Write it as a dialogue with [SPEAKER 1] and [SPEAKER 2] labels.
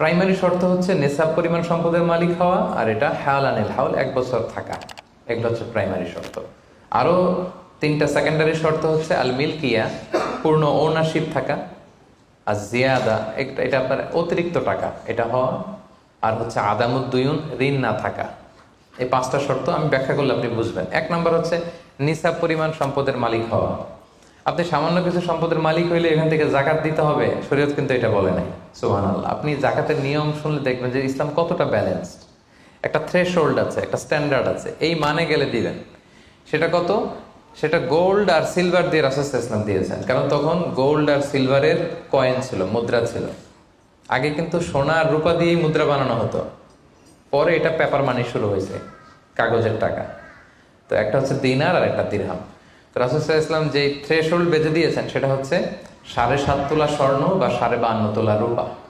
[SPEAKER 1] Primary শর্ত হচ্ছে নেসাব পরিমাণ সম্পদের মালিক হওয়া, আর এটা হাওলানিল হাওল 1 বছর থাকা। এগুলো হচ্ছে প্রাইমারি শর্ত। আরো 3টা সেকেন্ডারি শর্ত হচ্ছে আল মিলকিয়া, পূর্ণ ওনারশিপ থাকা, আর জিয়াদা, এটা আপনার অতিরিক্ত টাকা এটা হওয়া, আর হচ্ছে আদামুদ্দুয়ুন, ঋণ না থাকা। এই 5টা শর্ত আমি ব্যাখ্যা করলে আপনি বুঝবেন। 1 নম্বর হচ্ছে নিসাব পরিমাণ সম্পদের মালিক হওয়া। আপনি সামান্য কিছু সম্পদের মালিক হইলে এখান থেকে জাকাত দিতে হবে, শরীয়ত কিন্তু এটা বলে নাই। সুবহানাল্লাহ। আপনি জাকাতের নিয়ম শুনলে দেখবেন যে ইসলাম কতটা ব্যালেন্সড। একটা থ্রেশহোল্ড আছে, একটা স্ট্যান্ডার্ড আছে, এই মানে গেলে দিবেন। সেটা কত? সেটা গোল্ড আর সিলভার দিয়ে রাসূল সাল্লাল্লাহু আলাইহি ওয়াসাল্লাম দিয়েছেন, কারণ তখন গোল্ড আর সিলভারের কয়েন ছিল, মুদ্রা ছিল। আগে কিন্তু সোনা আর রূপা দিয়েই মুদ্রা বানানো হতো, পরে এটা পেপার মানি শুরু হয়েছে, কাগজের টাকা। তো একটা হচ্ছে দিনার আর একটা দিরহাম। তো রাসূল সাল্লাল্লাহু আলাইহি ওয়াসাল্লাম যে থ্রেশহোল্ড বেঁধে দিয়েছেন সেটা হচ্ছে 7.5 তোলা স্বর্ণ বা 52.5 তোলা রূপা।